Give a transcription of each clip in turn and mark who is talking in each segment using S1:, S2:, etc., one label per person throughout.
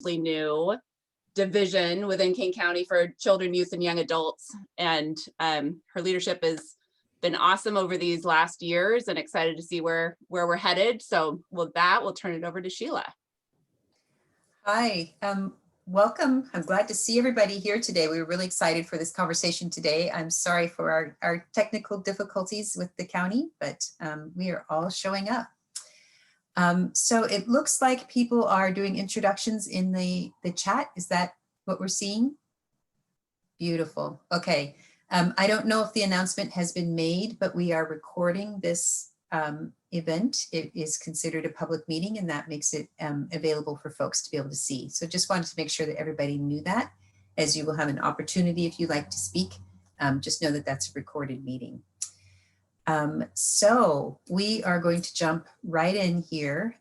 S1: relatively new division within King County for children, youth, and young adults. And her leadership has been awesome over these last years, and excited to see where we're headed. So with that, we'll turn it over to Sheila.
S2: Hi, welcome. I'm glad to see everybody here today. We were really excited for this conversation today. I'm sorry for our technical difficulties with the county, but we are all showing up. So it looks like people are doing introductions in the chat. Is that what we're seeing? Beautiful. Okay. I don't know if the announcement has been made, but we are recording this event. It is considered a public meeting, and that makes it available for folks to be able to see. So just wanted to make sure that everybody knew that, as you will have an opportunity if you'd like to speak. Just know that that's a recorded meeting. So we are going to jump right in here.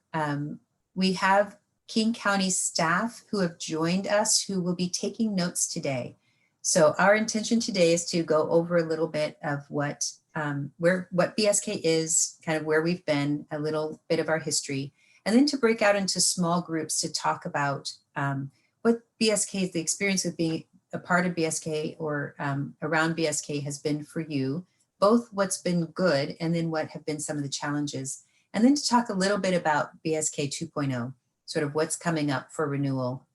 S2: We have King County staff who have joined us who will be taking notes today. So our intention today is to go over a little bit of what BSK is, kind of where we've been, a little bit of our history, and then to break out into small groups to talk about what BSK, the experience of being a part of BSK or around BSK has been for you, both what's been good and then what have been some of the challenges, and then to talk a little bit about BSK 2.0, sort of what's coming up for renewal,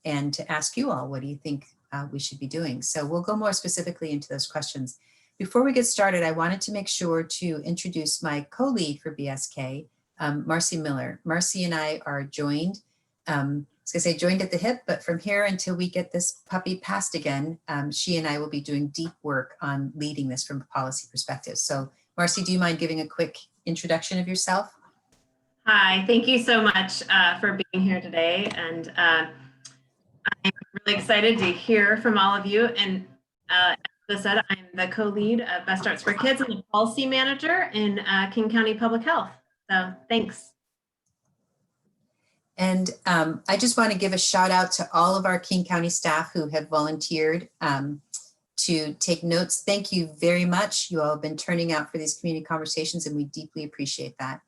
S2: and to ask you all, what do you think we should be doing? So we'll go more specifically into those questions. Before we get started, I wanted to make sure to introduce my co-lead for BSK, Marcy Miller. Marcy and I are joined, I was gonna say joined at the hip, but from here until we get this puppy passed again, she and I will be doing deep work on leading this from a policy perspective. So Marcy, do you mind giving a quick introduction of yourself?
S3: Hi, thank you so much for being here today. And I'm really excited to hear from all of you. And as I said, I'm the co-lead of Best Starts for Kids and the policy manager in King County Public Health. So thanks.
S2: And I just want to give a shout out to all of our King County staff who have volunteered to take notes. Thank you very much. You all have been turning out for these community conversations, and we deeply appreciate that.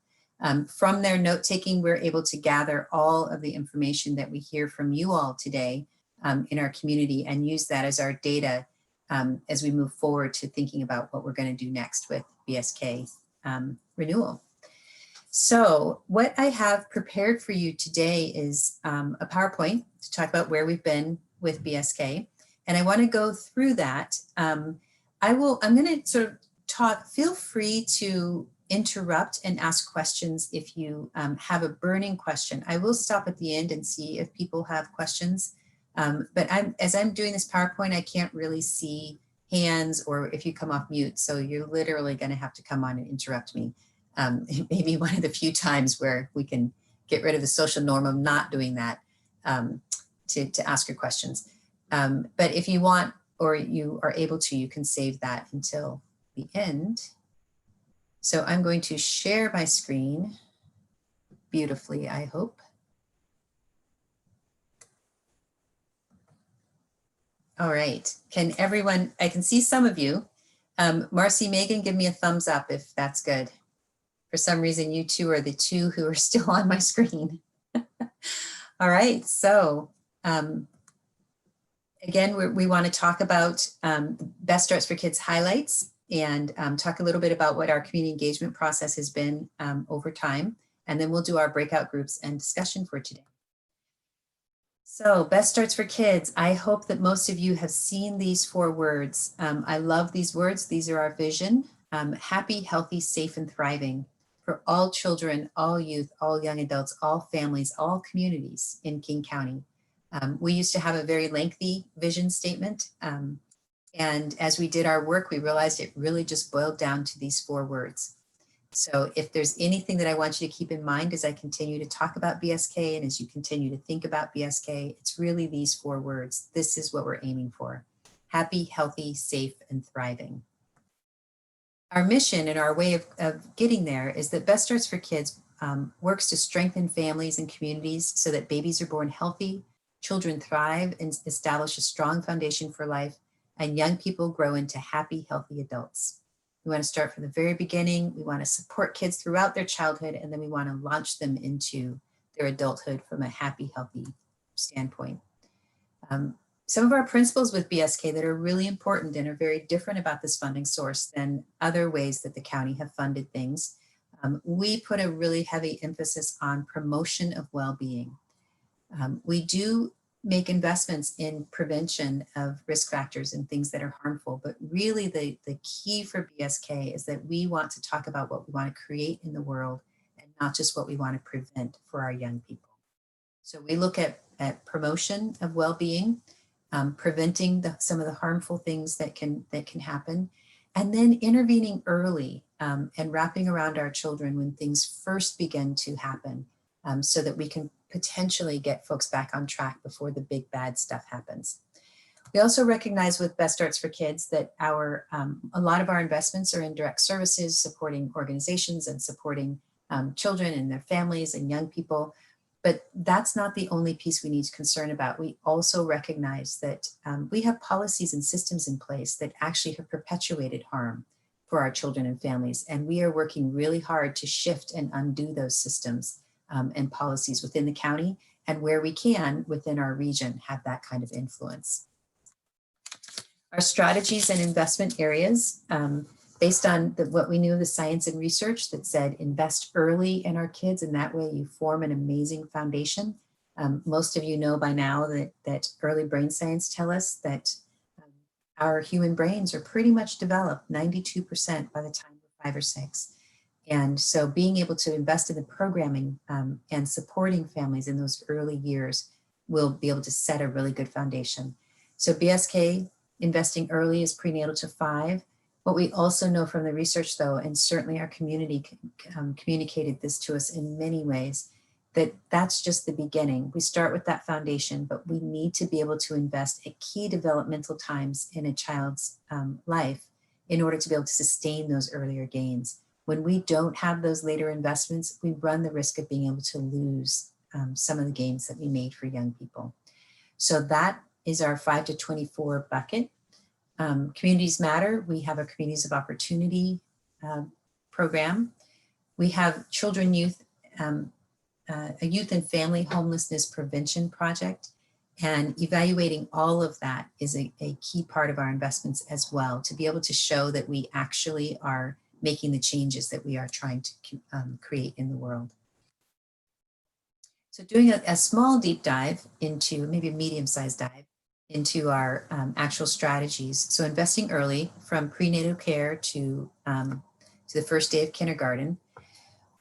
S2: From their note taking, we're able to gather all of the information that we hear from you all today in our community and use that as our data as we move forward to thinking about what we're going to do next with BSK renewal. So what I have prepared for you today is a PowerPoint to talk about where we've been with BSK. And I want to go through that. I'm going to sort of talk, feel free to interrupt and ask questions if you have a burning question. I will stop at the end and see if people have questions. But as I'm doing this PowerPoint, I can't really see hands or if you come off mute. So you're literally going to have to come on and interrupt me. It may be one of the few times where we can get rid of the social norm of not doing that to ask your questions. But if you want or you are able to, you can save that until the end. So I'm going to share my screen beautifully, I hope. All right, can everyone, I can see some of you. Marcy, Megan, give me a thumbs up if that's good. For some reason, you two are the two who are still on my screen. All right, so again, we want to talk about Best Starts for Kids highlights and talk a little bit about what our community engagement process has been over time. And then we'll do our breakout groups and discussion for today. So Best Starts for Kids, I hope that most of you have seen these 4 words. I love these words. These are our vision. Happy, healthy, safe, and thriving for all children, all youth, all young adults, all families, all communities in King County. We used to have a very lengthy vision statement. And as we did our work, we realized it really just boiled down to these 4 words. So if there's anything that I want you to keep in mind as I continue to talk about BSK and as you continue to think about BSK, it's really these 4 words. This is what we're aiming for. Happy, healthy, safe, and thriving. Our mission and our way of getting there is that Best Starts for Kids works to strengthen families and communities so that babies are born healthy, children thrive and establish a strong foundation for life, and young people grow into happy, healthy adults. We want to start from the very beginning. We want to support kids throughout their childhood, and then we want to launch them into their adulthood from a happy, healthy standpoint. Some of our principles with BSK that are really important and are very different about this funding source than other ways that the county have funded things. We put a really heavy emphasis on promotion of well-being. We do make investments in prevention of risk factors and things that are harmful, but really the key for BSK is that we want to talk about what we want to create in the world and not just what we want to prevent for our young people. So we look at promotion of well-being, preventing some of the harmful things that can happen, and then intervening early and wrapping around our children when things first begin to happen, so that we can potentially get folks back on track before the big bad stuff happens. We also recognize with Best Starts for Kids that a lot of our investments are in direct services, supporting organizations and supporting children and their families and young people. But that's not the only piece we need to concern about. We also recognize that we have policies and systems in place that actually have perpetuated harm for our children and families. And we are working really hard to shift and undo those systems and policies within the county, and where we can within our region have that kind of influence. Our strategies and investment areas, based on what we knew of the science and research that said invest early in our kids, and that way you form an amazing foundation. Most of you know by now that early brain science tell us that our human brains are pretty much developed 92% by the time we're 5 or 6. And so being able to invest in the programming and supporting families in those early years will be able to set a really good foundation. So BSK, investing early, is prenatal to 5. What we also know from the research, though, and certainly our community communicated this to us in many ways, that that's just the beginning. We start with that foundation, but we need to be able to invest at key developmental times in a child's life in order to be able to sustain those earlier gains. When we don't have those later investments, we run the risk of being able to lose some of the gains that we made for young people. So that is our 5 to 24 bucket. Communities Matter, we have a Communities of Opportunity program. We have a youth and family homelessness prevention project, and evaluating all of that is a key part of our investments as well, to be able to show that we actually are making the changes that we are trying to create in the world. So doing a small deep dive into, maybe a medium-sized dive, into our actual strategies. So investing early, from prenatal care to the first day of kindergarten.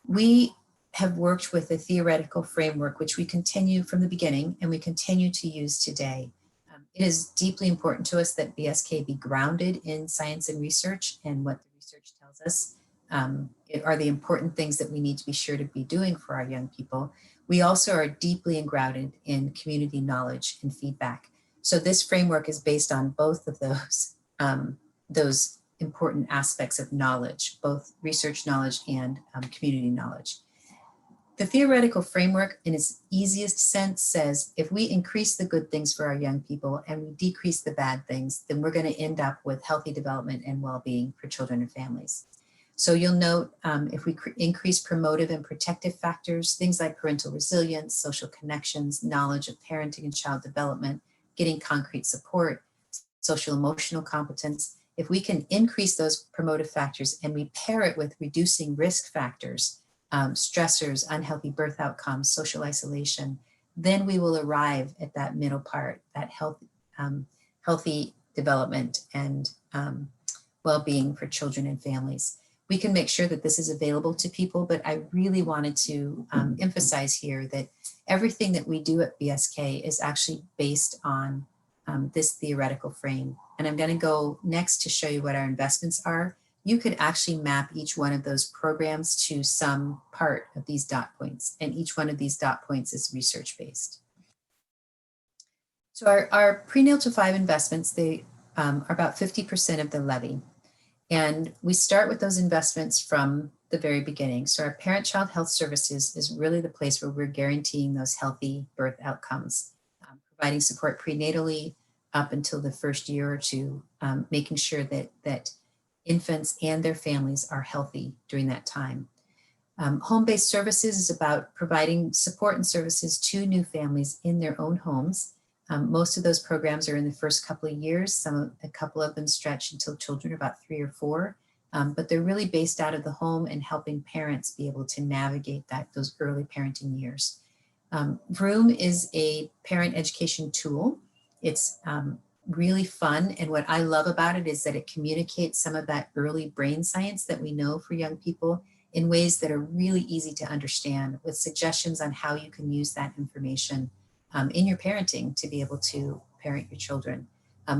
S2: We have worked with a theoretical framework, which we continue from the beginning and we continue to use today. It is deeply important to us that BSK be grounded in science and research, and what the research tells us are the important things that we need to be sure to be doing for our young people. We also are deeply grounded in community knowledge and feedback. So this framework is based on both of those important aspects of knowledge, both research knowledge and community knowledge. The theoretical framework, in its easiest sense, says if we increase the good things for our young people and we decrease the bad things, then we're going to end up with healthy development and well-being for children and families. So you'll note if we increase promotive and protective factors, things like parental resilience, social connections, knowledge of parenting and child development, getting concrete support, social emotional competence, if we can increase those promotive factors and we pair it with reducing risk factors, stressors, unhealthy birth outcomes, social isolation, then we will arrive at that middle part, that healthy development and well-being for children and families. We can make sure that this is available to people, but I really wanted to emphasize here that everything that we do at BSK is actually based on this theoretical frame. And I'm going to go next to show you what our investments are. You could actually map each one of those programs to some part of these dot points, and each one of these dot points is research-based. So our prenatal to 5 investments, they are about 50% of the levy. And we start with those investments from the very beginning. So our parent-child health services is really the place where we're guaranteeing those healthy birth outcomes, providing support prenatally up until the first year or two, making sure that infants and their families are healthy during that time. Home-based services is about providing support and services to new families in their own homes. Most of those programs are in the first couple of years. A couple of them stretch until children are about 3 or 4, but they're really based out of the home and helping parents be able to navigate those early parenting years. Vroom is a parent education tool. It's really fun, and what I love about it is that it communicates some of that early brain science that we know for young people in ways that are really easy to understand, with suggestions on how you can use that information in your parenting to be able to parent your children.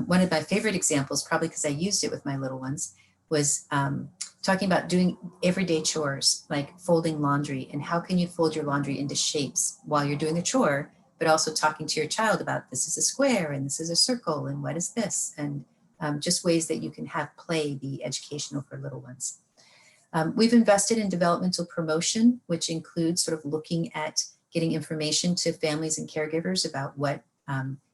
S2: One of my favorite examples, probably because I used it with my little ones, was talking about doing everyday chores like folding laundry, and how can you fold your laundry into shapes while you're doing a chore, but also talking to your child about this is a square and this is a circle and what is this, and just ways that you can have play be educational for little ones. We've invested in developmental promotion, which includes sort of looking at getting information to families and caregivers about what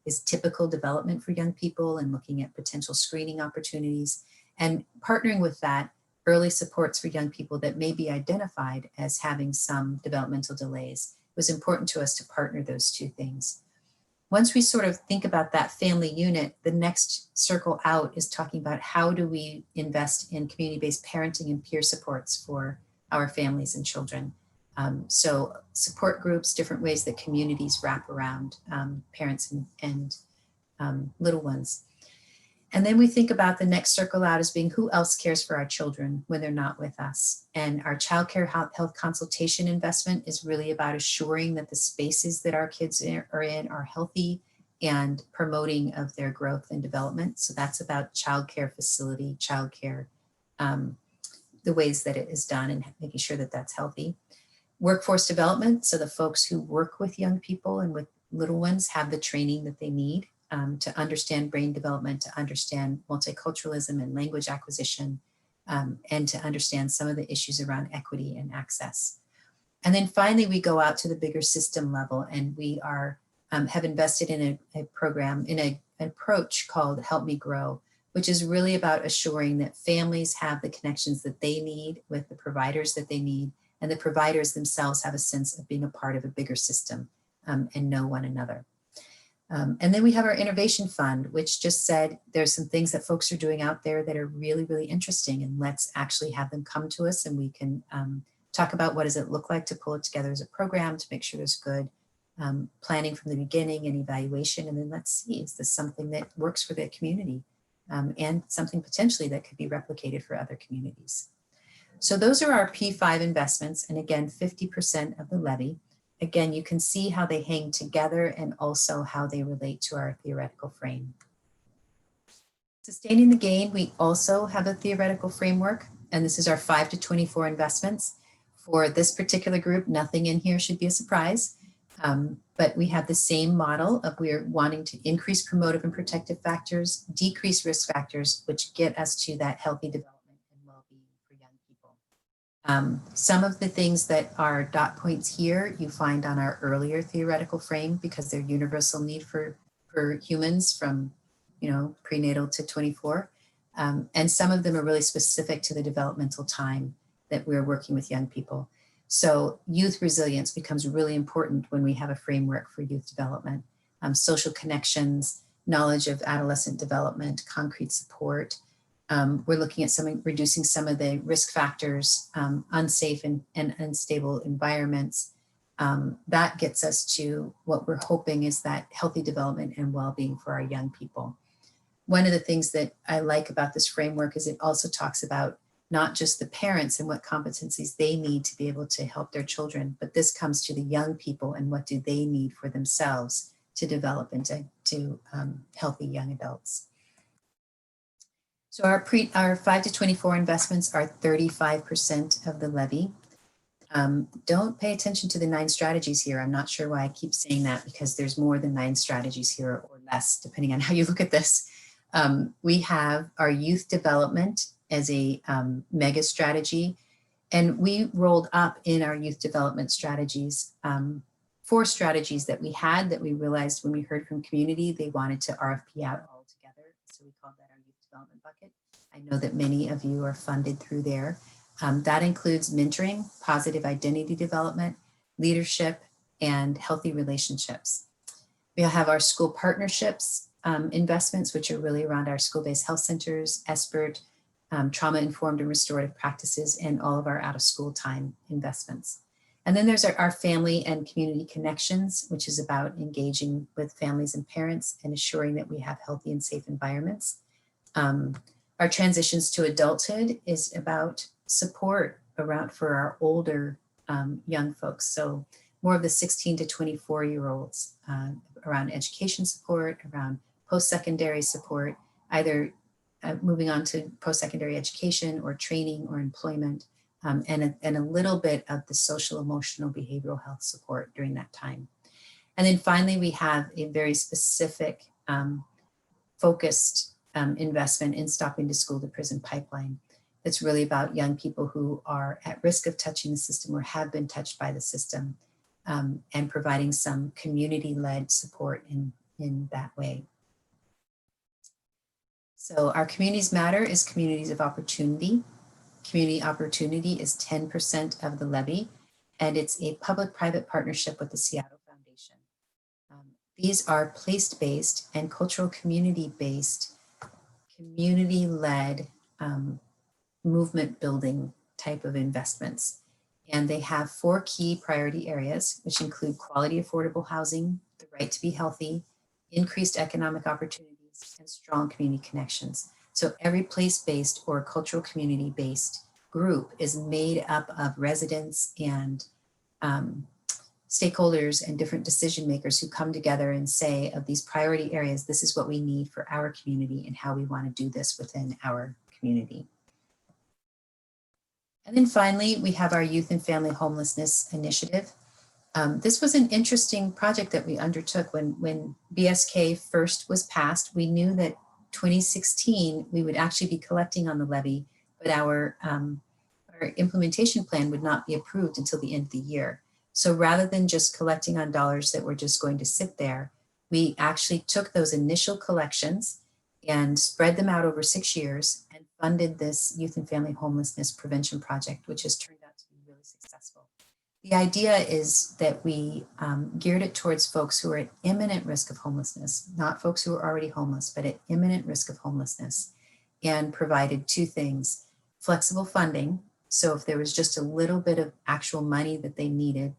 S2: is typical development for young people, and looking at potential screening opportunities, and partnering with that early supports for young people that may be identified as having some developmental delays. It was important to us to partner those two things. Once we sort of think about that family unit, the next circle out is talking about how do we invest in community-based parenting and peer supports for our families and children. So support groups, different ways that communities wrap around parents and little ones. And then we think about the next circle out as being who else cares for our children when they're not with us. And our childcare health consultation investment is really about assuring that the spaces that our kids are in are healthy and promoting of their growth and development. So that's about childcare facility, childcare, the ways that it is done and making sure that that's healthy. Workforce development, so the folks who work with young people and with little ones have the training that they need to understand brain development, to understand multiculturalism and language acquisition, and to understand some of the issues around equity and access. And then finally, we go out to the bigger system level, and we are have invested in a program, in an approach called Help Me Grow, which is really about assuring that families have the connections that they need with the providers that they need, and the providers themselves have a sense of being a part of a bigger system and know one another. And then we have our innovation fund, which just said there's some things that folks are doing out there that are really, really interesting, and let's actually have them come to us and we can talk about what does it look like to pull it together as a program to make sure there's good planning from the beginning and evaluation. And then let's see, is this something that works for the community and something potentially that could be replicated for other communities. So those are our P5 investments. And again, 50% of the levy. Again, you can see how they hang together and also how they relate to our theoretical frame. Sustaining the gain, we also have a theoretical framework, and this is our 5 to 24 investments. For this particular group, nothing in here should be a surprise, but we have the same model of we're wanting to increase promotive and protective factors, decrease risk factors, which get us to that healthy development and well-being for young people. Some of the things that are dot points here you find on our earlier theoretical frame because they're universal need for humans from prenatal to 24. And some of them are really specific to the developmental time that we're working with young people. So youth resilience becomes really important when we have a framework for youth development. Social connections, knowledge of adolescent development, concrete support. We're looking at reducing some of the risk factors, unsafe and unstable environments. That gets us to what we're hoping is that healthy development and well-being for our young people. One of the things that I like about this framework is it also talks about not just the parents and what competencies they need to be able to help their children, but this comes to the young people and what do they need for themselves to develop into healthy young adults. So our 5 to 24 investments are 35% of the levy. Don't pay attention to the 9 strategies here. I'm not sure why I keep saying that because there's more than 9 strategies here or less, depending on how you look at this. We have our youth development as a mega strategy. And we rolled up in our youth development strategies 4 strategies that we had that we realized when we heard from community, they wanted to RFP out all together. So we called that our youth development bucket. I know that many of you are funded through there. That includes mentoring, positive identity development, leadership, and healthy relationships. We have our school partnerships investments, which are really around our school-based health centers, ESPERT, trauma-informed and restorative practices, and all of our out-of-school time investments. And then there's our family and community connections, which is about engaging with families and parents and assuring that we have healthy and safe environments. Our transitions to adulthood is about support around for our older young folks. So more of the 16 to 24-year-olds around education support, around post-secondary support, either moving on to post-secondary education or training or employment, and a little bit of the social, emotional, behavioral health support during that time. And then finally, we have a very specific focused investment in Stopping the School to Prison pipeline. That's really about young people who are at risk of touching the system or have been touched by the system, and providing some community-led support in that way. So our Communities Matter is communities of opportunity. Community opportunity is 10% of the levy, and it's a public-private partnership with the Seattle Foundation. These are place-based and cultural community-based, community-led movement building type of investments. And they have 4 key priority areas, which include quality, affordable housing, the right to be healthy, increased economic opportunities, and strong community connections. So every place-based or cultural community-based group is made up of residents and stakeholders and different decision makers who come together and say, of these priority areas, this is what we need for our community and how we want to do this within our community. And then finally, we have our Youth and Family Homelessness Initiative. This was an interesting project that we undertook when BSK first was passed. We knew that 2016, we would actually be collecting on the levy, but our implementation plan would not be approved until the end of the year. So rather than just collecting on dollars that were just going to sit there, we actually took those initial collections and spread them out over 6 years and funded this Youth and Family Homelessness Prevention Project, which has turned out to be really successful. The idea is that we geared it towards folks who are at imminent risk of homelessness, not folks who are already homeless, but at imminent risk of homelessness, and provided 2 things: flexible funding. So if there was just a little bit of actual money that they needed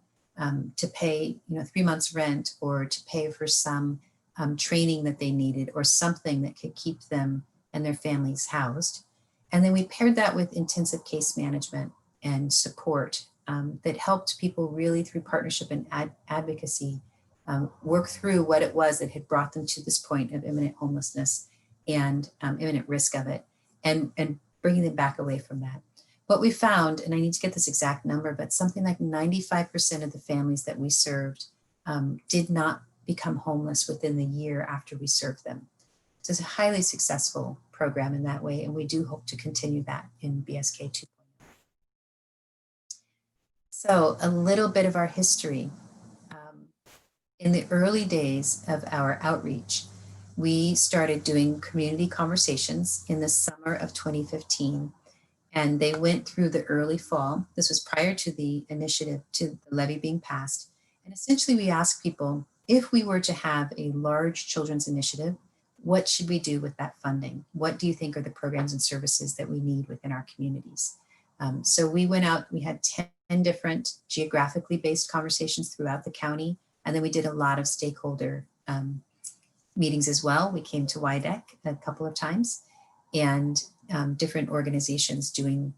S2: to pay, 3 months rent, or to pay for some training that they needed, or something that could keep them and their families housed. And then we paired that with intensive case management and support that helped people really, through partnership and advocacy, work through what it was that had brought them to this point of imminent homelessness and imminent risk of it, and bringing them back away from that. What we found, and I need to get this exact number, but something like 95% of the families that we served did not become homeless within the year after we served them. So it's a highly successful program in that way, and we do hope to continue that in BSK 2.0. So a little bit of our history. In the early days of our outreach, we started doing community conversations in the summer of 2015, and they went through the early fall. This was prior to the initiative, to the levy being passed. And essentially we asked people, if we were to have a large children's initiative, what should we do with that funding? What do you think are the programs and services that we need within our communities? So we went out, we had 10 different geographically based conversations throughout the county. And then we did a lot of stakeholder meetings as well. We came to YDEKC a couple of times, and different organizations doing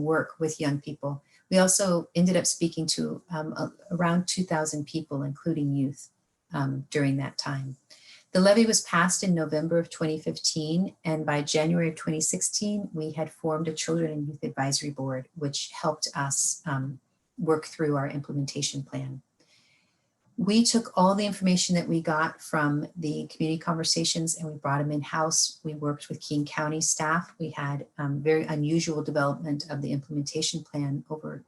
S2: work with young people. We also ended up speaking to around 2,000 people, including youth, during that time. The levy was passed in November of 2015, and by January of 2016, we had formed a Children and Youth Advisory Board, which helped us work through our implementation plan. We took all the information that we got from the community conversations and we brought them in-house. We worked with King County staff. We had very unusual development of the implementation plan. Over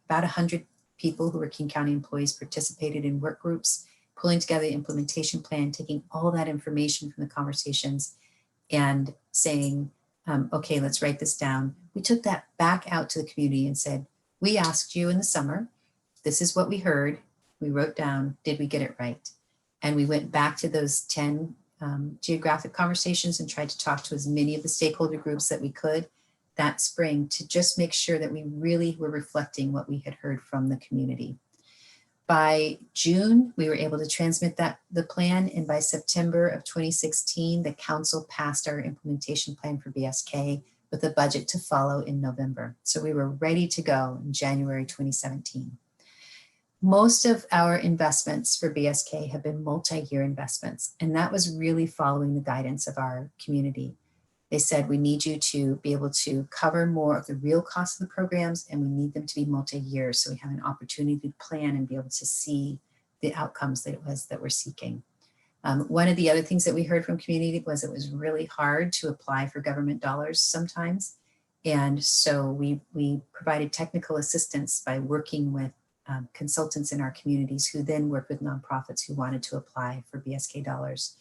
S2: about 100 people who were King County employees participated in work groups, pulling together the implementation plan, taking all that information from the conversations and saying, okay, let's write this down. we took that back out to the community and said, we asked you in the summer, this is what we heard. We wrote down, did we get it right? And we went back to those 10 geographic conversations and tried to talk to as many of the stakeholder groups that we could that spring to just make sure that we really were reflecting what we had heard from the community. By June, we were able to transmit the plan, and by September of 2016, the council passed our implementation plan for BSK with a budget to follow in November. So we were ready to go in January 2017. Most of our investments for BSK have been multi-year investments, and that was really following the guidance of our community. They said, we need you to be able to cover more of the real cost of the programs, and we need them to be multi-year so we have an opportunity to plan and be able to see the outcomes that it was that we're seeking. One of the other things that we heard from community was it was really hard to apply for government dollars sometimes. And so we provided technical assistance by working with consultants in our communities who then worked with nonprofits who wanted to apply for BSK dollars.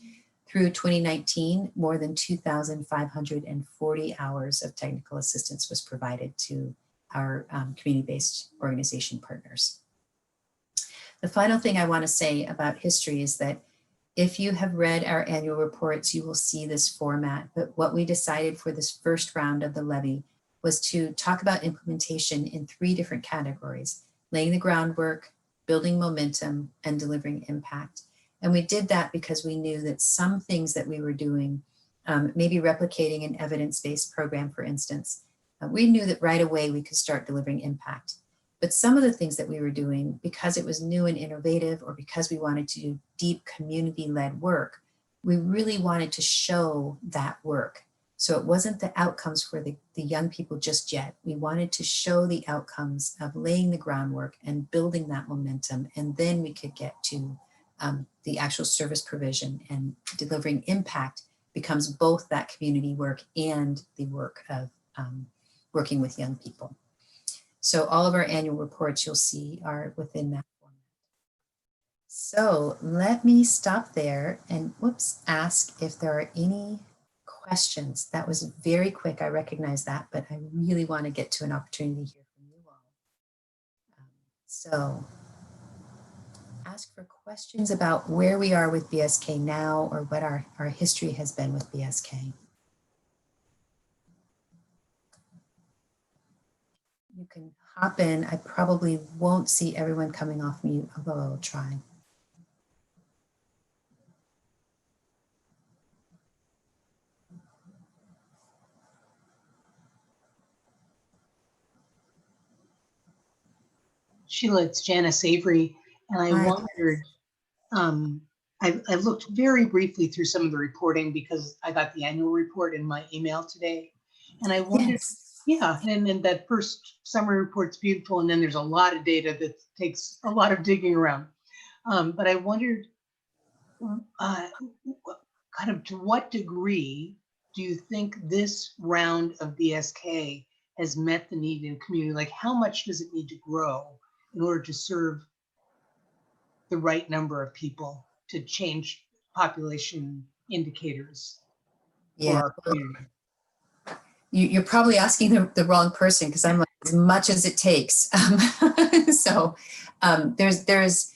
S2: Through 2019, more than 2,540 hours of technical assistance was provided to our community-based organization partners. The final thing I want to say about history is that if you have read our annual reports, you will see this format. But what we decided for this first round of the levy was to talk about implementation in 3 different categories: laying the groundwork, building momentum, and delivering impact. And we did that because we knew that some things that we were doing, maybe replicating an evidence-based program, for instance, we knew that right away we could start delivering impact. But some of the things that we were doing, because it was new and innovative, or because we wanted to do deep community-led work, we really wanted to show that work. So it wasn't the outcomes for the young people just yet. We wanted to show the outcomes of laying the groundwork and building that momentum, and then we could get to the actual service provision, and delivering impact becomes both that community work and the work of working with young people. So all of our annual reports you'll see are within that format. So let me stop there and ask if there are any questions. That was very quick, I recognize that, but I really want to get to an opportunity to hear from you all. So ask for questions about where we are with BSK now, or what our history has been with BSK. You can hop in. I probably won't see everyone coming off mute, although I will try.
S4: Sheila, it's Janice Avery, and I wondered, I looked very briefly through some of the reporting because I got the annual report in my email today, and I wondered, yeah, and that first summary report's beautiful, and then there's a lot of data that takes a lot of digging around. But I wondered, kind of to what degree do you think this round of BSK has met the need in the community? Like, how much does it need to grow in order to serve the right number of people to change population indicators for our community?
S2: You're probably asking the wrong person, because I'm like, as much as it takes. So there's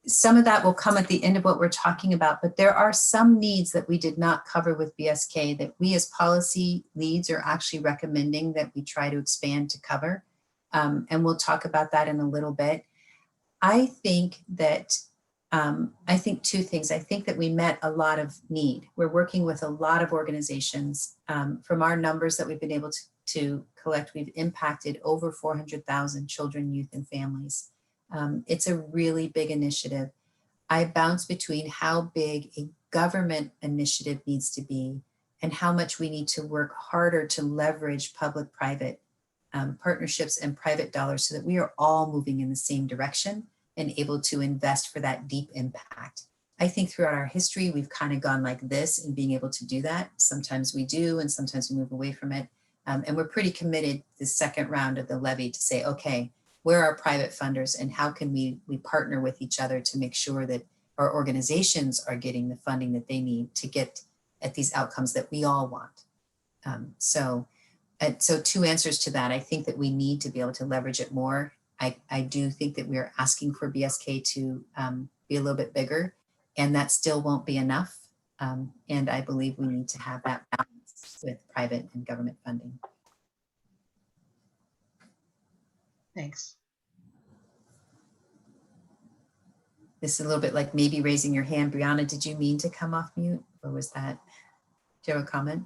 S2: some of that will come at the end of what we're talking about, but there are some needs that we did not cover with BSK that we as policy leads are actually recommending that we try to expand to cover. And we'll talk about that in a little bit. I think that, I think 2 things. I think that we met a lot of need. We're working with a lot of organizations. From our numbers that we've been able to collect, we've impacted over 400,000 children, youth, and families. It's a really big initiative. I bounce between how big a government initiative needs to be and how much we need to work harder to leverage public-private partnerships and private dollars so that we are all moving in the same direction and able to invest for that deep impact. I think throughout our history, we've kind of gone like this in being able to do that. Sometimes we do, and sometimes we move away from it. And we're pretty committed the second round of the levy to say, okay, where are private funders and how can we partner with each other to make sure that our organizations are getting the funding that they need to get at these outcomes that we all want. So so two answers to that. I think that we need to be able to leverage it more. I do think that we're asking for BSK to be a little bit bigger, and that still won't be enough. And I believe we need to have that balance with private and government funding.
S4: Thanks.
S2: This is a little bit like maybe raising your hand. Brianna, did you mean to come off mute, or was that, do you have a comment?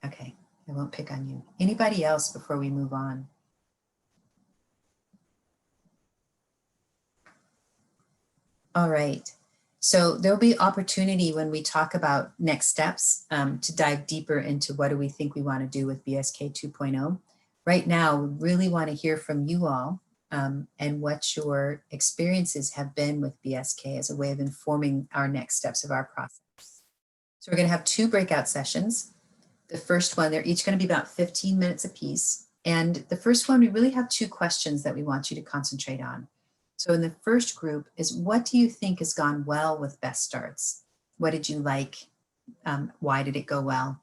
S2: Okay, I won't pick on you. Anybody else before we move on? All right, so there'll be opportunity when we talk about next steps to dive deeper into what do we think we want to do with BSK 2.0. Right now, we really want to hear from you all and what your experiences have been with BSK as a way of informing our next steps of our process. So we're going to have 2 breakout sessions. The first one, they're each going to be about 15 minutes apiece. And the first one, we really have 2 questions that we want you to concentrate on. So in the first group is, what do you think has gone well with Best Starts? What did you like? Why did it go well?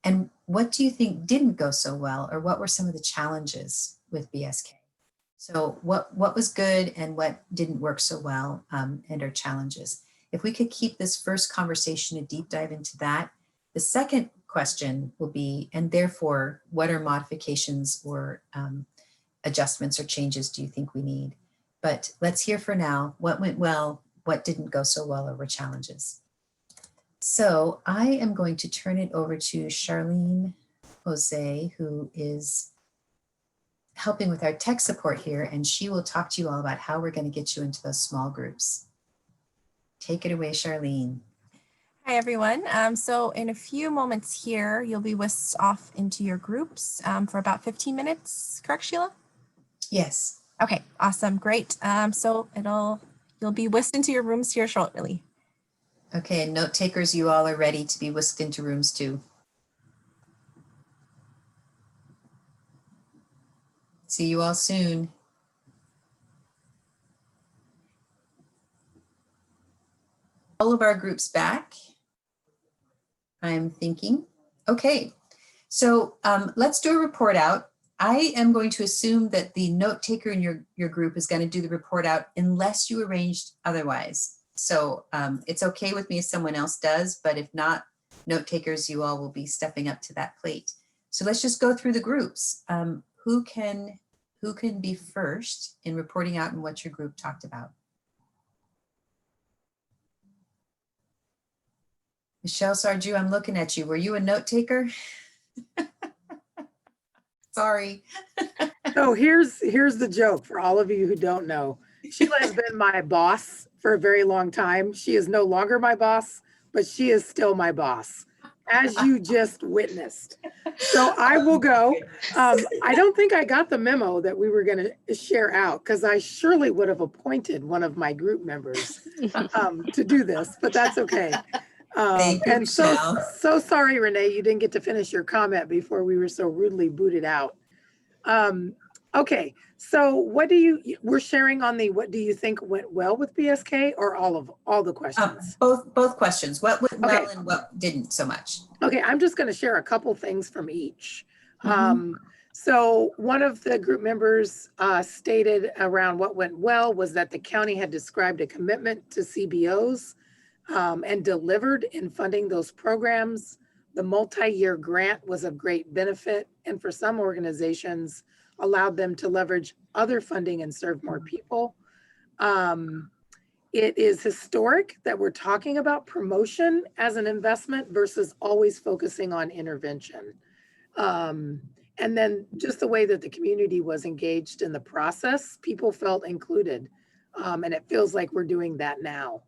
S2: And what do you think didn't go so well? Or what were some of the challenges with BSK? So what was good and what didn't work so well and our challenges? If we could keep this first conversation a deep dive into that. The second question will be, and therefore, what are modifications or adjustments or changes do you think we need? But let's hear for now, what went well, what didn't go so well, or were challenges. So I am going to turn it over to Charlene Jose, who is helping with our tech support here, and she will talk to you all about how we're going to get you into those small groups. Take it away, Charlene.
S5: Hi, everyone. So in a few moments here, you'll be whisked off into your groups for about 15 minutes. Correct, Sheila?
S2: Yes.
S5: Okay, awesome. Great. So you'll be whisked into your rooms here shortly.
S2: Okay, and note takers, you all are ready to be whisked into rooms too. See you all soon. All of our groups back, I'm thinking. Okay, so let's do a report out. I am going to assume that the note taker in your group is going to do the report out unless you arranged otherwise. So it's okay with me if someone else does, but if not, note takers, you all will be stepping up to that plate. So let's just go through the groups. Who can be first in reporting out and what your group talked about? Michelle Sarju, I'm looking at you. Were you a note taker? Sorry.
S6: So here's the joke for all of you who don't know. Sheila has been my boss for a very long time. She is no longer my boss, but she is still my boss, as you just witnessed. So I will go. I don't think I got the memo that we were going to share out, because I surely would have appointed one of my group members to do this, but that's okay. And so sorry, Renee, you didn't get to finish your comment before we were so rudely booted out. Okay, so we're sharing on the, what do you think went well with BSK, or all the questions?
S2: Both questions. What went well
S6: Okay.
S2: and what didn't so much?
S6: Okay, I'm just going to share a couple things from each. So one of the group members stated around what went well was that the county had described a commitment to CBOs and delivered in funding those programs. The multi-year grant was of great benefit, and for some organizations allowed them to leverage other funding and serve more people. It is historic that we're talking about promotion as an investment versus always focusing on intervention. And then just the way that the community was engaged in the process, people felt included. And it feels like we're doing that now.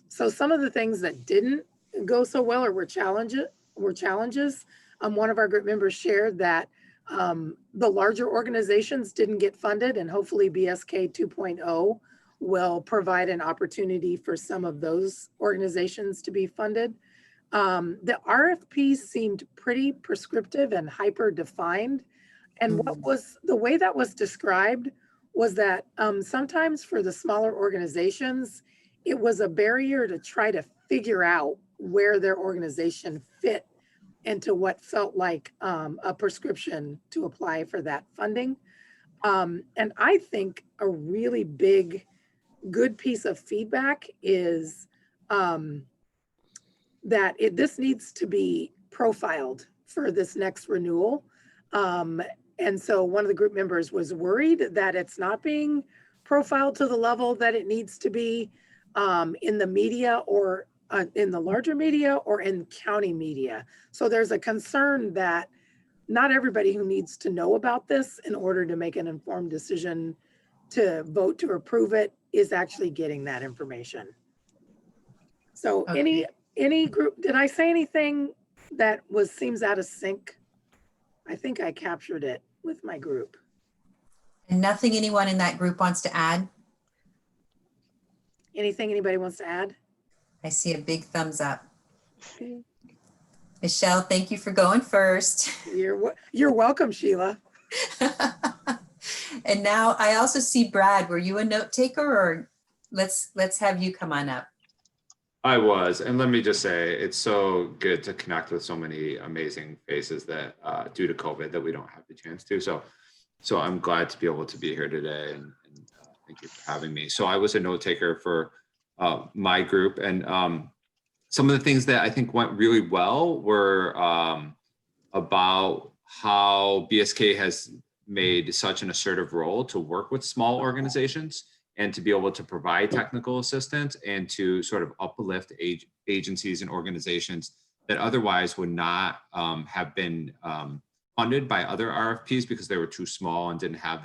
S6: So some of the things that didn't go so well or were challenges. One of our group members shared that the larger organizations didn't get funded, and hopefully BSK 2.0 will provide an opportunity for some of those organizations to be funded. The RFPs seemed pretty prescriptive and hyper defined. And what was the way that was described was that sometimes for the smaller organizations, it was a barrier to try to figure out where their organization fit and to what felt like a prescription to apply for that funding. And I think a really good piece of feedback is that this needs to be profiled for this next renewal. And so one of the group members was worried that it's not being profiled to the level that it needs to be in the media or in the larger media or in county media. So there's a concern that not everybody who needs to know about this in order to make an informed decision to vote to approve it is actually getting that information. So
S2: Okay.
S6: any group, did I say anything that seems out of sync? I think I captured it with my group.
S2: And nothing anyone in that group wants to add?
S6: Anything anybody wants to add?
S2: I see a big thumbs up.
S6: Okay.
S2: Michelle, thank you for going first.
S6: You're welcome, Sheila.
S2: And now I also see Brad. Were you a note taker, or let's have you come on up?
S7: I was, and let me just say, it's so good to connect with so many amazing faces that due to COVID that we don't have the chance to. So I'm glad to be able to be here today, and thank you for having me. So I was a note taker for my group, and some of the things that I think went really well were about how BSK has made such an assertive role to work with small organizations and to be able to provide technical assistance and to sort of uplift agencies and organizations that otherwise would not have been funded by other RFPs because they were too small and didn't have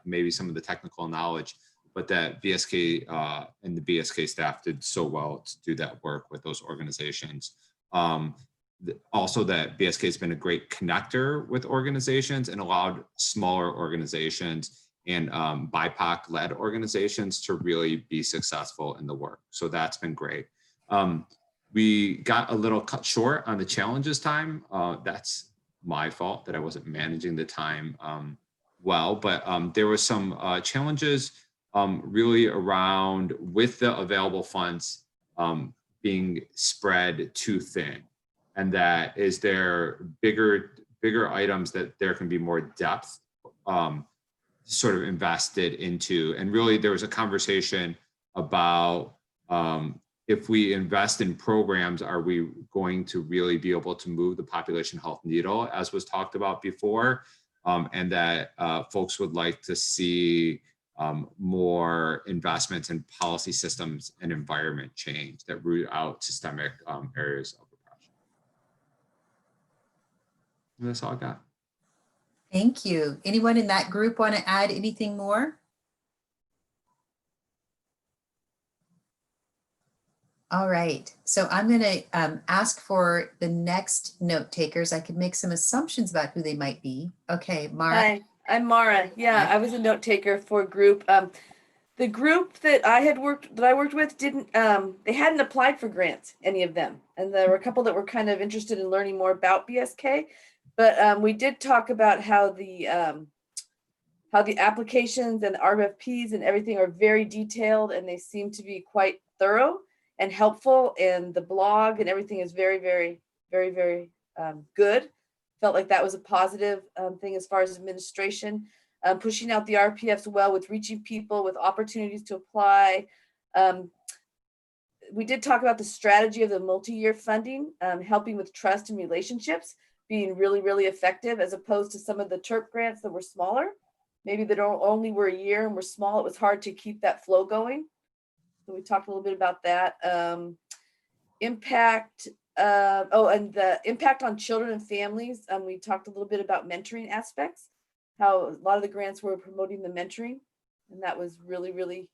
S7: maybe some of the technical knowledge, but that BSK and the BSK staff did so well to do that work with those organizations. Also that BSK has been a great connector with organizations and allowed smaller organizations and BIPOC-led organizations to really be successful in the work. So that's been great. We got a little cut short on the challenges time. That's my fault that I wasn't managing the time well, but there were some challenges really around with the available funds being spread too thin. And that is there bigger items that there can be more depth sort of invested into. And really there was a conversation about if we invest in programs, are we going to really be able to move the population health needle, as was talked about before, and that folks would like to see more investments in policy systems and environment change that root out systemic areas of oppression. And that's all I got.
S2: Thank you. Anyone in that group want to add anything more? All right, so I'm going to ask for the next note takers. I could make some assumptions about who they might be. Okay, Mara.
S8: Hi, I'm Mara. Yeah, I was a note taker for a group. The group that I worked with didn't. They hadn't applied for grants, any of them, and there were a couple that were kind of interested in learning more about BSK. But we did talk about how the applications and the RFPs and everything are very detailed, and they seem to be quite thorough and helpful. And the blog and everything is very, very, very, very good. Felt like that was a positive thing as far as administration. Pushing out the RPFs well with reaching people with opportunities to apply. We did talk about the strategy of the multi-year funding, helping with trust and relationships, being really, really effective as opposed to some of the TERP grants that were smaller. Maybe that only were a year and were small. It was hard to keep that flow going. So we talked a little bit about that. Impact, and the impact on children and families. We talked a little bit about mentoring aspects, how a lot of the grants were promoting the mentoring, and that was really, really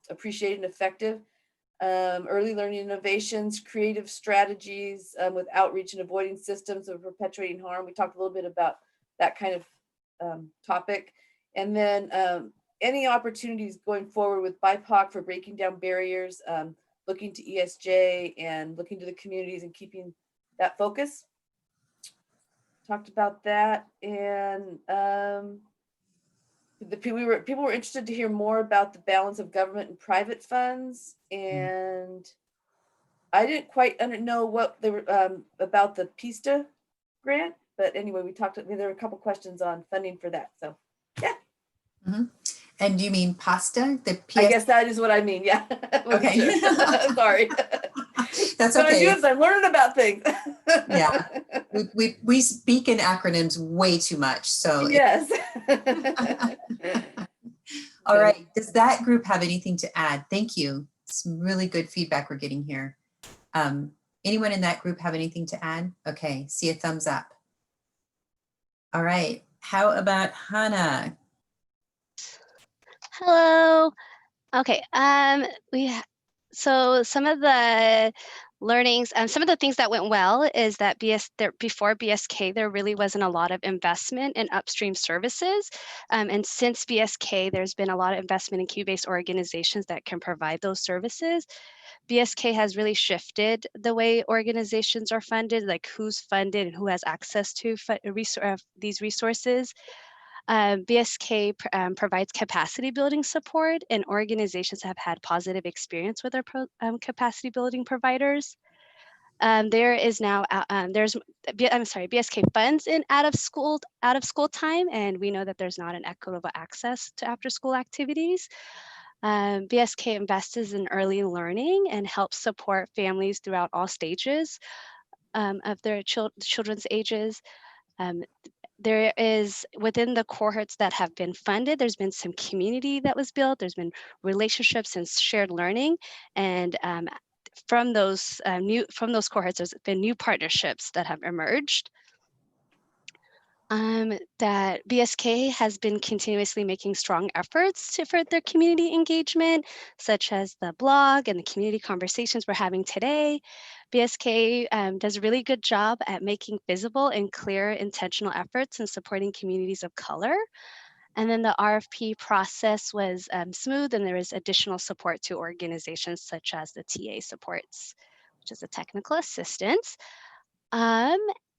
S8: appreciated and effective. Early learning innovations, creative strategies with outreach and avoiding systems of perpetuating harm. We talked a little bit about that kind of topic. And then any opportunities going forward with BIPOC for breaking down barriers, looking to ESJ and looking to the communities and keeping that focus. Talked about that. And people were interested to hear more about the balance of government and private funds. And I didn't quite know what they were about the PISTA grant, but anyway, we talked. There were a couple questions on funding for that. So, yeah.
S2: And do you mean pasta? The
S8: I guess that is what I mean. Yeah.
S2: Okay.
S8: Sure. Sorry.
S2: That's
S8: what
S2: okay.
S8: I'm doing is I'm learning about things.
S2: Yeah. We speak in acronyms way too much. So
S8: yes.
S2: all right. Does that group have anything to add? Thank you. Some really good feedback we're getting here. Anyone in that group have anything to add? Okay, see a thumbs up. All right. How about Hannah?
S9: Hello. Okay. So some of the learnings, some of the things that went well is that before BSK, there really wasn't a lot of investment in upstream services. And since BSK, there's been a lot of investment in community-based organizations that can provide those services. BSK has really shifted the way organizations are funded, like who's funded and who has access to these resources. BSK provides capacity building support, and organizations have had positive experience with their capacity building providers. There is now BSK funds in out of school time, and we know that there's not an equitable access to after school activities. BSK invests in early learning and helps support families throughout all stages of their children's ages. There is, within the cohorts that have been funded, there's been some community that was built, there's been relationships and shared learning, and from those cohorts, there's been new partnerships that have emerged. That BSK has been continuously making strong efforts to further community engagement, such as the blog and the community conversations we're having today. BSK does a really good job at making visible and clear intentional efforts in supporting communities of color. And then the RFP process was smooth, and there was additional support to organizations such as the TA supports, which is the technical assistance.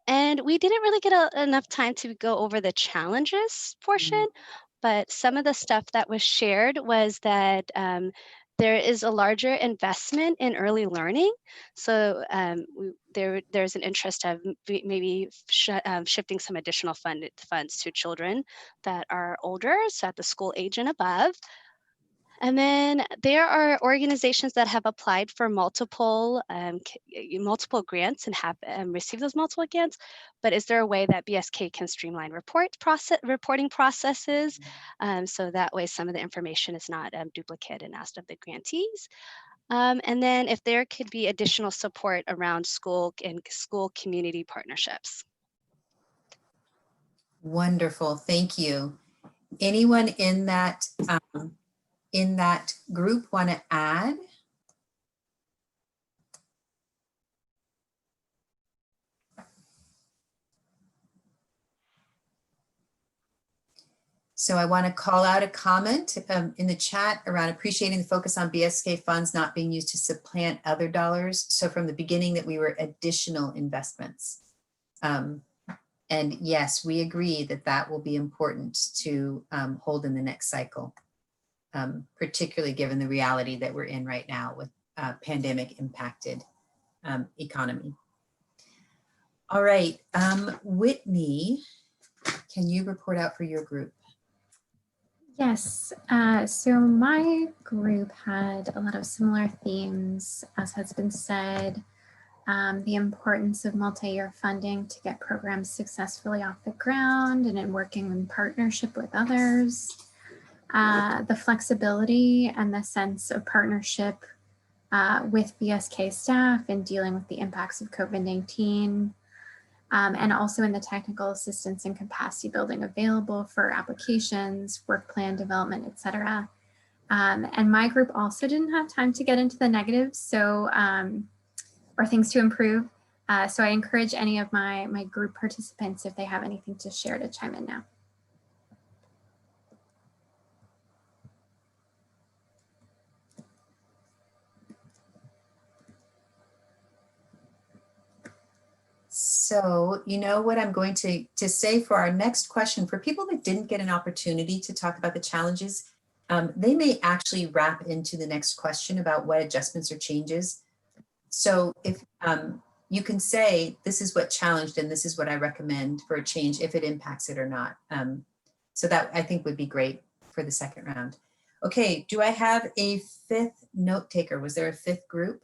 S9: And we didn't really get enough time to go over the challenges portion, but some of the stuff that was shared was that there is a larger investment in early learning. So there's an interest of maybe shifting some additional funds to children that are older, so at the school age and above. And then there are organizations that have applied for multiple grants and have received those multiple grants, but is there a way that BSK can streamline reporting processes so that way some of the information is not duplicated and asked of the grantees? And then if there could be additional support around school and school community partnerships.
S2: Wonderful, thank you. Anyone in that group want to add? So I want to call out a comment in the chat around appreciating the focus on BSK funds not being used to supplant other dollars. So from the beginning that we were additional investments. And yes, we agree that that will be important to hold in the next cycle. Particularly given the reality that we're in right now with pandemic impacted economy. All right, Whitney, can you report out for your group?
S10: Yes, so my group had a lot of similar themes, as has been said. The importance of multi-year funding to get programs successfully off the ground and in working in partnership with others. The flexibility and the sense of partnership with BSK staff in dealing with the impacts of COVID-19, and also in the technical assistance and capacity building available for applications, work plan development, etc. And my group also didn't have time to get into the negatives, so or things to improve. So I encourage any of my group participants, if they have anything to share, to chime in now.
S2: So, you know what I'm going to say for our next question, for people that didn't get an opportunity to talk about the challenges, they may actually wrap into the next question about what adjustments or changes So if you can say, this is what challenged and this is what I recommend for a change if it impacts it or not. So that I think would be great for the second round. Okay, do I have a fifth note taker? Was there a fifth group?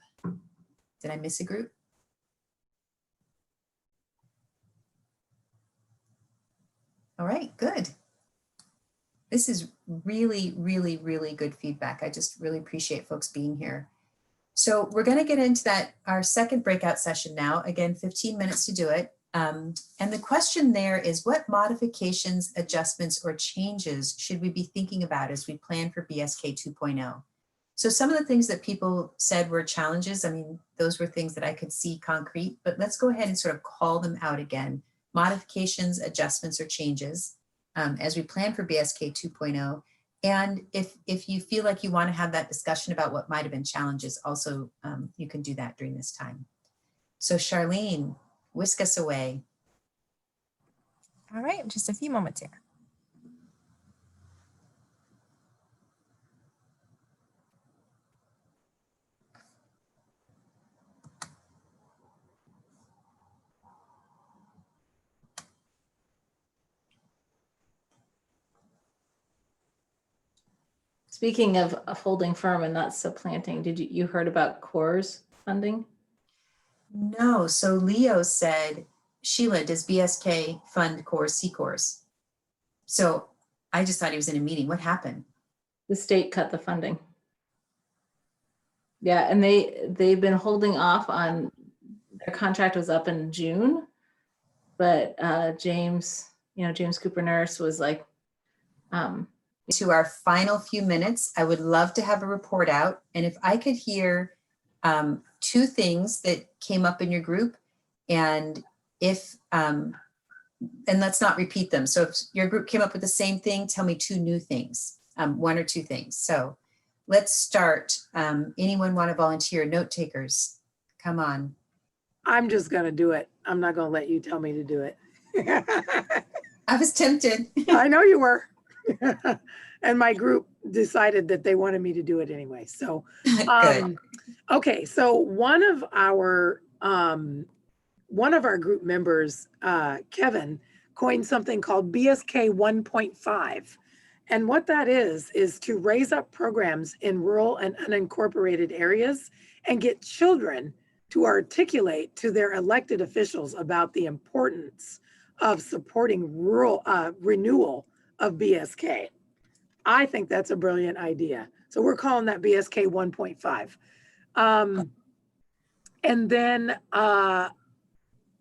S2: Did I miss a group? All right, good. This is really, really, really good feedback. I just really appreciate folks being here. So we're going to get into our second breakout session now. Again, 15 minutes to do it. And the question there is, what modifications, adjustments, or changes should we be thinking about as we plan for BSK 2.0? So some of the things that people said were challenges. I mean, those were things that I could see concrete, but let's go ahead and sort of call them out again. Modifications, adjustments, or changes as we plan for BSK 2.0. And if you feel like you want to have that discussion about what might have been challenges, also you can do that during this time. So Charlene, whisk us away.
S5: All right, just a few moments here.
S11: Speaking of holding firm and not supplanting, did you heard about CORE's funding?
S2: No, so Leo said, Sheila, does BSK fund CORE C-Course? So I just thought he was in a meeting. What happened?
S11: The state cut the funding. Yeah, and they've been holding off on, their contract was up in June, but James Cooper Nurse was like,
S2: to our final few minutes, I would love to have a report out. And if I could hear two things that came up in your group, and and let's not repeat them. So if your group came up with the same thing, tell me two new things, one or two things. So let's start. Anyone want to volunteer? Note takers, come on.
S6: I'm just going to do it. I'm not going to let you tell me to do it.
S2: I was tempted.
S6: I know you were. And my group decided that they wanted me to do it anyway. So, okay. So one of our group members, Kevin, coined something called BSK 1.5. And what that is to raise up programs in rural and unincorporated areas and get children to articulate to their elected officials about the importance of supporting rural renewal of BSK. I think that's a brilliant idea. So we're calling that BSK 1.5. And then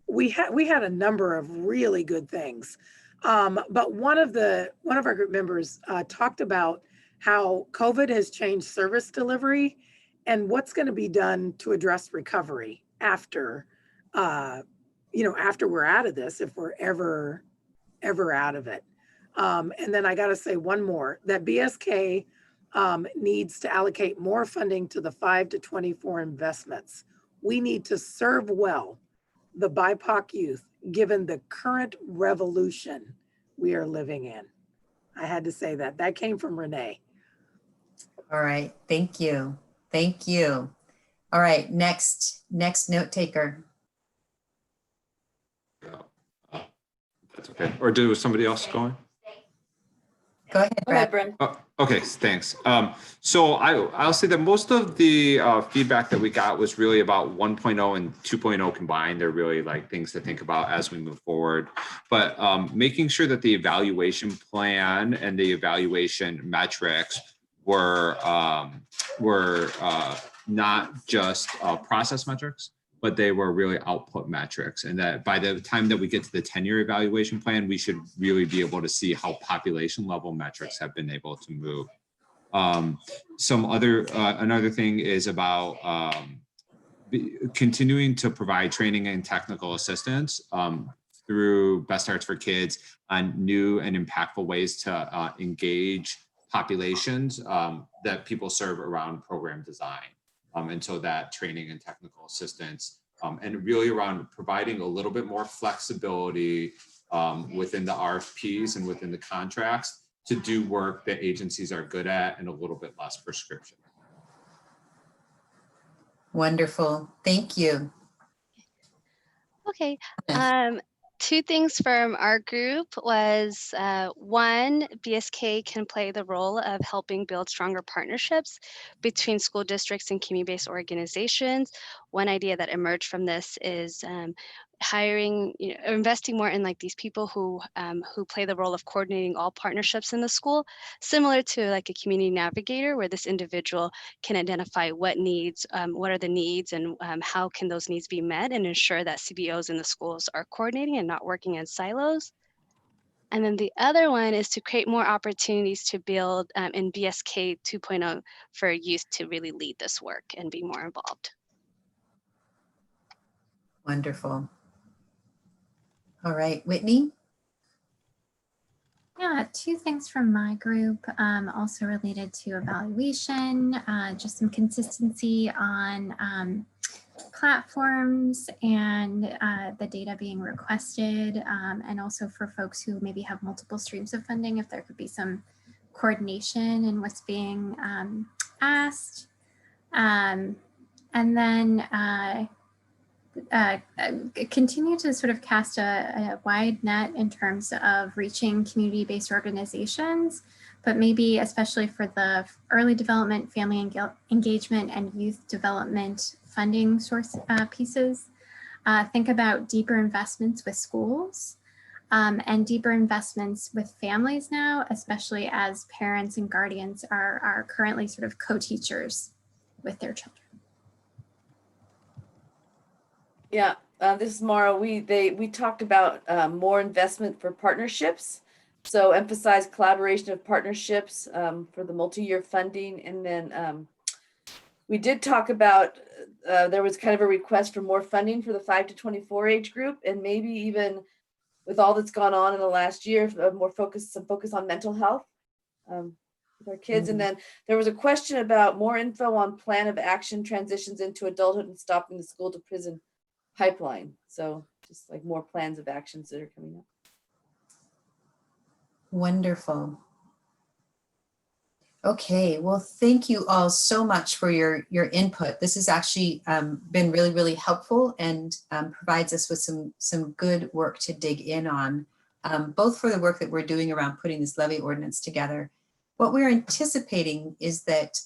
S6: we had a number of really good things. But one of our group members talked about how COVID has changed service delivery and what's going to be done to address recovery after we're out of this, if we're ever out of it. And then I got to say one more, that BSK needs to allocate more funding to the 5 to 24 investments. We need to serve well the BIPOC youth, given the current revolution we are living in. I had to say that. That came from Renee.
S2: All right, thank you. Thank you. All right, next note taker.
S7: That's okay. Or was somebody else going?
S2: Go ahead, Brad.
S8: Brent.
S7: Oh, okay, thanks. So I'll say that most of the feedback that we got was really about 1.0 and 2.0 combined. They're really like things to think about as we move forward. But making sure that the evaluation plan and the evaluation metrics were not just process metrics, but they were really output metrics. And that by the time that we get to the 10-year evaluation plan, we should really be able to see how population level metrics have been able to move. Another thing is about continuing to provide training and technical assistance through Best Starts for Kids on new and impactful ways to engage populations that people serve around program design. And so that training and technical assistance and really around providing a little bit more flexibility within the RFPs and within the contracts to do work that agencies are good at and a little bit less prescription.
S2: Wonderful. Thank you.
S9: Okay.
S2: Yes.
S9: Two things from our group was one, BSK can play the role of helping build stronger partnerships between school districts and community-based organizations. One idea that emerged from this is hiring, investing more in like these people who play the role of coordinating all partnerships in the school, similar to like a community navigator, where this individual can identify what needs, what are the needs, and how can those needs be met, and ensure that CBOs in the schools are coordinating and not working in silos. And then the other one is to create more opportunities to build in BSK 2.0 for youth to really lead this work and be more involved.
S2: Wonderful. All right, Whitney.
S10: Yeah, two things from my group, also related to evaluation, just some consistency on platforms and the data being requested, and also for folks who maybe have multiple streams of funding, if there could be some coordination in what's being asked. And then continue to sort of cast a wide net in terms of reaching community-based organizations, but maybe especially for the early development, family engagement, and youth development funding source pieces. Think about deeper investments with schools and deeper investments with families now, especially as parents and guardians are currently sort of co-teachers with their children.
S8: Yeah, this is Mara. We talked about more investment for partnerships. So emphasize collaboration of partnerships for the multi-year funding. And then we did talk about, there was kind of a request for more funding for the 5 to 24 age group, and maybe even with all that's gone on in the last year, some focus on mental health with our kids. And then there was a question about more info on plan of action transitions into adulthood and stopping the school to prison pipeline. So just like more plans of actions that are coming up.
S2: Wonderful. Okay, well, thank you all so much for your input. This has actually been really, really helpful and provides us with some good work to dig in on, both for the work that we're doing around putting this levy ordinance together. What we're anticipating is that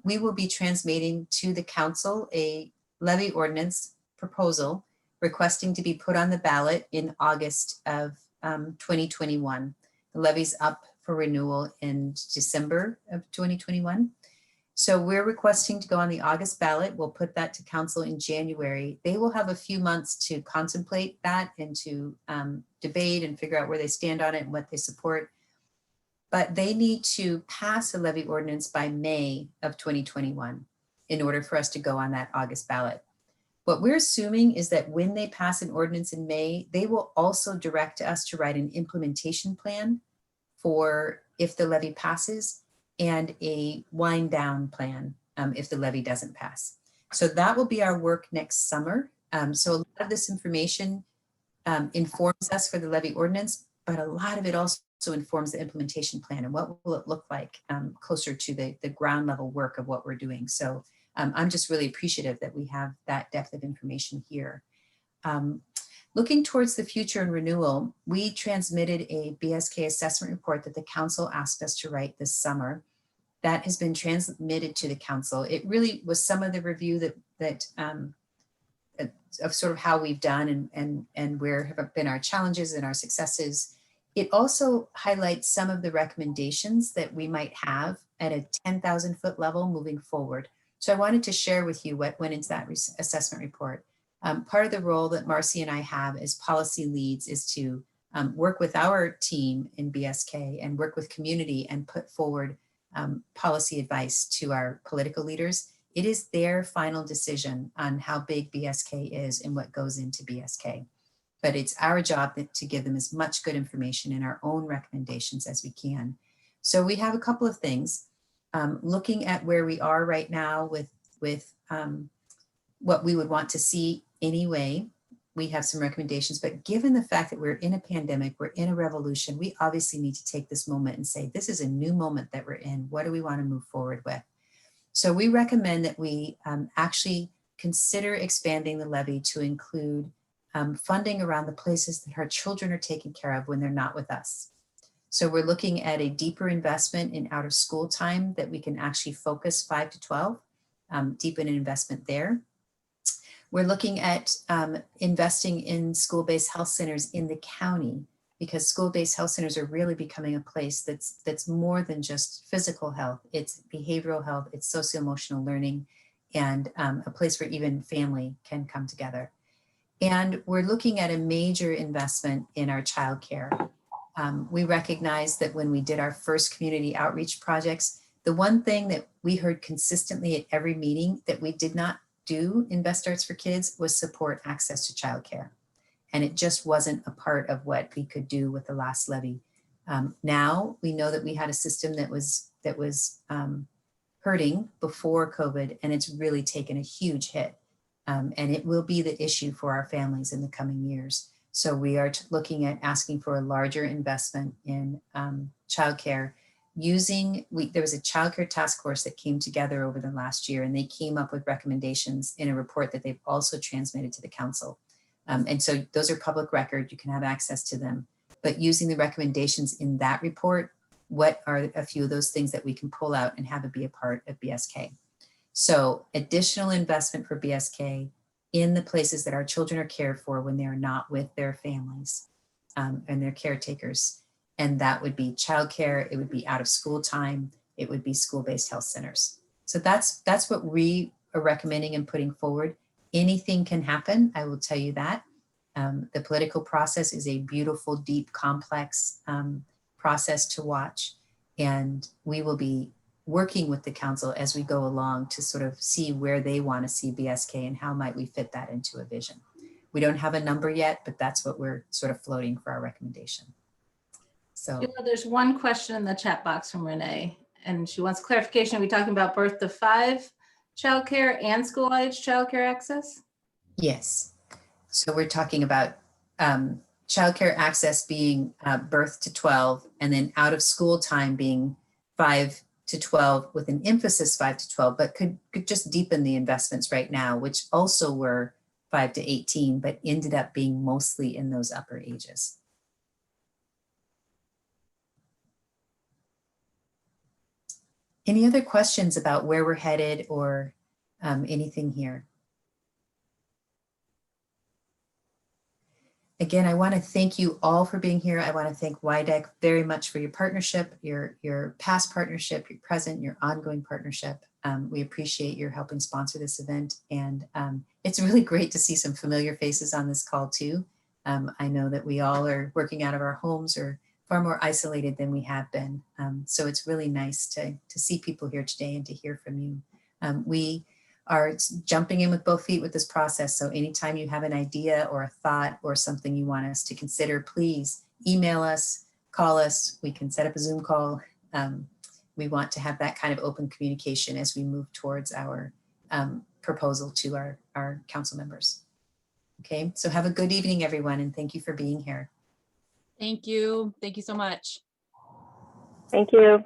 S2: we will be transmitting to the council a levy ordinance proposal requesting to be put on the ballot in August of 2021. The levy's up for renewal in December of 2021. So we're requesting to go on the August ballot. We'll put that to council in January. They will have a few months to contemplate that and to debate and figure out where they stand on it and what they support. But they need to pass a levy ordinance by May of 2021 in order for us to go on that August ballot. What we're assuming is that when they pass an ordinance in May, they will also direct us to write an implementation plan for if the levy passes and a wind down plan if the levy doesn't pass. So that will be our work next summer. So a lot of this information informs us for the levy ordinance, but a lot of it also informs the implementation plan and what will it look like closer to the ground level work of what we're doing. So I'm just really appreciative that we have that depth of information here. Looking towards the future and renewal, we transmitted a BSK assessment report that the council asked us to write this summer. That has been transmitted to the council. It really was some of the review that of sort of how we've done and where have been our challenges and our successes. It also highlights some of the recommendations that we might have at a 10,000 foot level moving forward. So I wanted to share with you what went into that assessment report. Part of the role that Marcy and I have as policy leads is to work with our team in BSK and work with community and put forward policy advice to our political leaders. It is their final decision on how big BSK is and what goes into BSK. But it's our job to give them as much good information in our own recommendations as we can. So we have a couple of things. Looking at where we are right now with what we would want to see anyway, we have some recommendations, but given the fact that we're in a pandemic, we're in a revolution, we obviously need to take this moment and say, this is a new moment that we're in. What do we want to move forward with? So we recommend that we actually consider expanding the levy to include funding around the places that our children are taken care of when they're not with us. So we're looking at a deeper investment in out of school time that we can actually focus 5 to 12, deepen an investment there. We're looking at investing in school-based health centers in the county, because school-based health centers are really becoming a place that's more than just physical health. It's behavioral health, it's socio-emotional learning, and a place where even family can come together. And we're looking at a major investment in our childcare. We recognize that when we did our first community outreach projects, the one thing that we heard consistently at every meeting that we did not do in Best Starts for Kids was support access to childcare. And it just wasn't a part of what we could do with the last levy. Now we know that we had a system that was hurting before COVID, and it's really taken a huge hit. And it will be the issue for our families in the coming years. So we are looking at asking for a larger investment in childcare there was a childcare task force that came together over the last year, and they came up with recommendations in a report that they've also transmitted to the council. And so those are public record, you can have access to them, but using the recommendations in that report, what are a few of those things that we can pull out and have it be a part of BSK? So additional investment for BSK in the places that our children are cared for when they are not with their families and their caretakers. And that would be childcare, it would be out of school time, it would be school-based health centers. So that's what we are recommending and putting forward. Anything can happen, I will tell you that. The political process is a beautiful, deep, complex process to watch. And we will be working with the council as we go along to sort of see where they want to see BSK and how might we fit that into a vision. We don't have a number yet, but that's what we're sort of floating for our recommendation. So
S11: there's one question in the chat box from Renee, and she wants clarification. Are we talking about birth to 5 childcare and school age childcare access?
S2: Yes. So we're talking about childcare access being birth to 12, and then out of school time being 5 to 12 with an emphasis 5 to 12, but could just deepen the investments right now, which also were 5 to 18, but ended up being mostly in those upper ages. Any other questions about where we're headed or anything here? Again, I want to thank you all for being here. I want to thank YDEC very much for your partnership, your past partnership, your present, your ongoing partnership. We appreciate your helping sponsor this event. And it's really great to see some familiar faces on this call too. I know that we all are working out of our homes or far more isolated than we have been. So it's really nice to see people here today and to hear from you. We are jumping in with both feet with this process. So anytime you have an idea or a thought or something you want us to consider, please email us, call us. We can set up a Zoom call. We want to have that kind of open communication as we move towards our proposal to our council members. Okay, so have a good evening, everyone, and thank you for being here.
S1: Thank you. Thank you so much.
S12: Thank you.